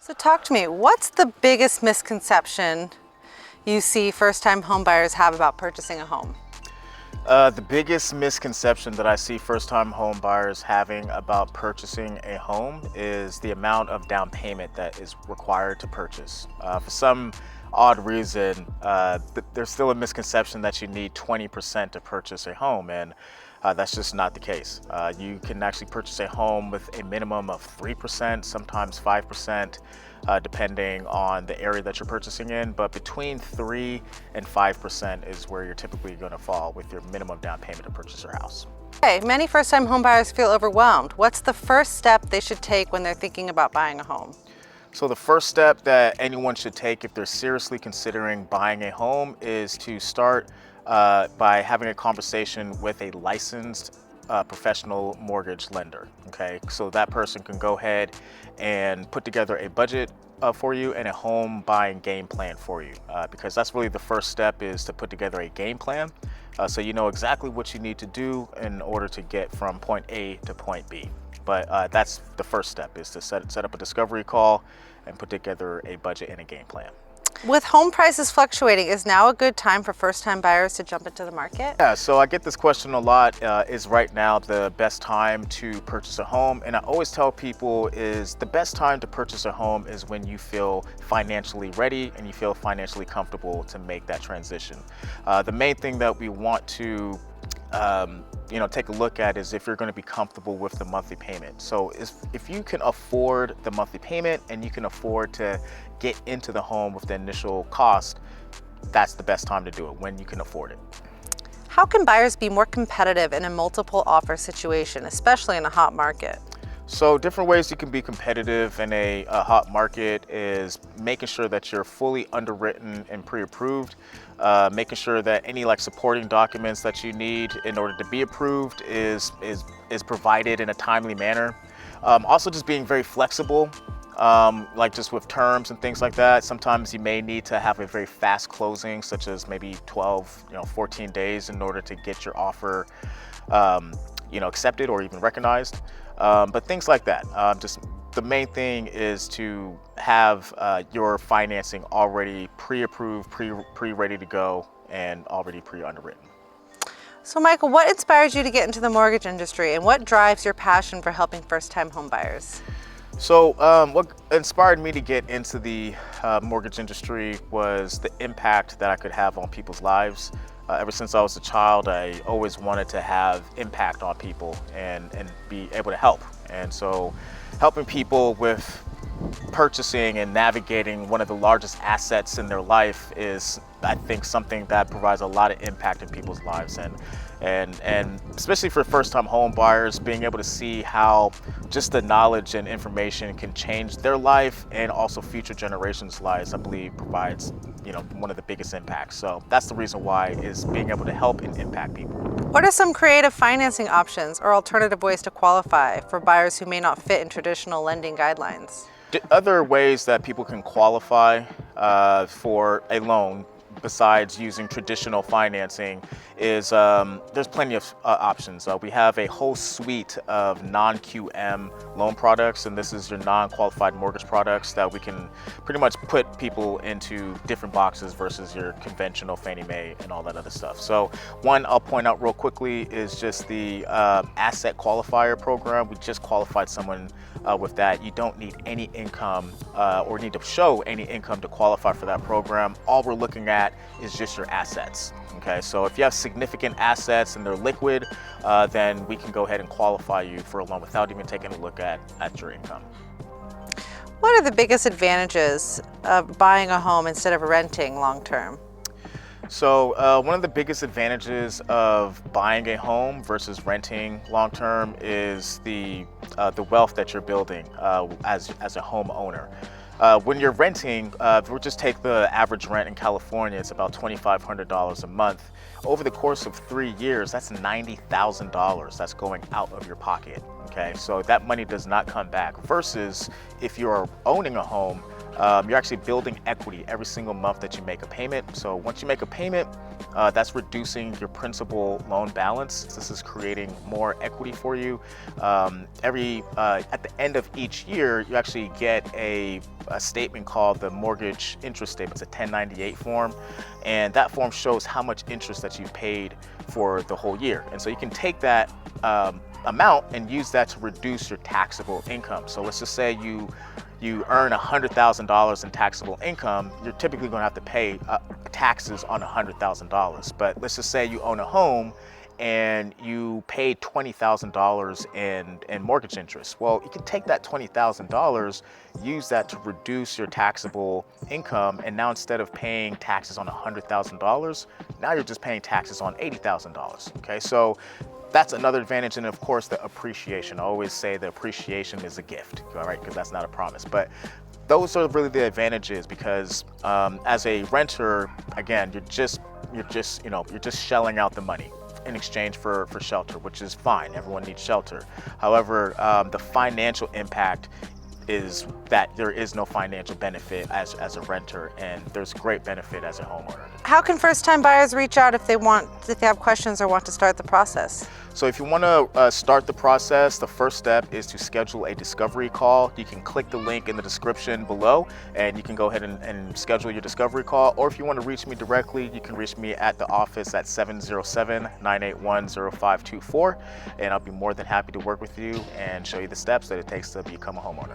So talk to me, what's the biggest misconception you see first-time homebuyers have about purchasing a home? The biggest misconception that I see first-time home buyers having about purchasing a home is the amount of down payment that is required to purchase. For some odd reason, there's still a misconception that you need 20% to purchase a home, and that's just not the case. You can actually purchase a home with a minimum of 3%, sometimes 5%. Depending on the area that you're purchasing in, but between 3 and 5% is where you're typically going to fall with your minimum down payment to purchase your house. Okay, many first-time homebuyers feel overwhelmed. What's the first step they should take when they're thinking about buying a home? So the first step that anyone should take if they're seriously considering buying a home is to start by having a conversation with a licensed professional mortgage lender. Okay, so that person can go ahead and put together a budget for you and a home buying game plan for you, because that's really the first step, is to put together a game plan so you know exactly what you need to do in order to get from point A to point B. But that's the first step, is to set up a discovery call and put together a budget and a game plan. With home prices fluctuating, is now a good time for first-time buyers to jump into the market? Yeah, so I get this question a lot. Is right now the best time to purchase a home? And I always tell people is the best time to purchase a home is when you feel financially ready and you feel financially comfortable to make that transition. The main thing that we want to take a look at is if you're going to be comfortable with the monthly payment. So if you can afford the monthly payment and you can afford to get into the home with the initial cost, that's the best time to do it, when you can afford it. How can buyers be more competitive in a multiple offer situation, especially in a hot market? So different ways you can be competitive in a hot market is making sure that you're fully underwritten and pre-approved, making sure that any supporting documents that you need in order to be approved is provided in a timely manner. Also just being very flexible, just with terms and things like that. Sometimes you may need to have a very fast closing, such as maybe 12, 14 days in order to get your offer accepted or even recognized. But things like that. Just the main thing is to have your financing already pre-approved, pre-ready to go, and already pre-underwritten. So Michael, what inspires you to get into the mortgage industry, and what drives your passion for helping first-time home buyers? So what inspired me to get into the mortgage industry was the impact that I could have on people's lives. Ever since I was a child, I always wanted to have impact on people and be able to help. And so helping people with purchasing and navigating one of the largest assets in their life is, I think, something that provides a lot of impact in people's lives. And especially for first-time home buyers, being able to see how just the knowledge and information can change their life and also future generations' lives, I believe provides one of the biggest impacts. So that's the reason why, is being able to help and impact people. What are some creative financing options or alternative ways to qualify for buyers who may not fit in traditional lending guidelines? Other ways that people can qualify for a loan besides using traditional financing is there's plenty of options. We have a whole suite of non-QM loan products, and this is your non-qualified mortgage products that we can pretty much put people into different boxes versus your conventional Fannie Mae and all that other stuff. So one I'll point out real quickly is just the asset qualifier program. We just qualified someone with that. You don't need any income or need to show any income to qualify for that program. All we're looking at is just your assets. Okay, so if you have significant assets and they're liquid, then we can go ahead and qualify you for a loan without even taking a look at your income. What are the biggest advantages of buying a home instead of renting long term? So one of the biggest advantages of buying a home versus renting long term is the wealth that you're building as a homeowner. When you're renting, if we just take the average rent in California, it's about $2,500 a month. Over the course of 3 years, that's $90,000 that's going out of your pocket. Okay, so that money does not come back. Versus if you're owning a home, you're actually building equity every single month that you make a payment. So once you make a payment, that's reducing your principal loan balance. This is creating more equity for you. At the end of each year, you actually get a statement called the mortgage interest statement. It's a 1098 form, and that form shows how much interest that you paid for the whole year. And so you can take that amount and use that to reduce your taxable income. So let's just say you earn $100,000 in taxable income, you're typically going to have to pay taxes on $100,000. But let's just say you own a home and you paid $20,000 in mortgage interest. Well, you can take that $20,000, use that to reduce your taxable income, and now instead of paying taxes on $100,000, now you're just paying taxes on $80,000. Okay, so that's another advantage, and of course the appreciation. I always say the appreciation is a gift, all right, because that's not a promise. But those are really the advantages, because as a renter, again, you're just shelling out the money in exchange for shelter, which is fine. Everyone needs shelter. However, the financial impact is that there is no financial benefit as a renter, and there's great benefit as a homeowner. How can first-time buyers reach out if they have questions or want to start the process? So if you want to start the process, the first step is to schedule a discovery call. You can click the link in the description below, and you can go ahead and schedule your discovery call. Or if you want to reach me directly, you can reach me at the office at 707-981-0524, and I'll be more than happy to work with you and show you the steps that it takes to become a homeowner.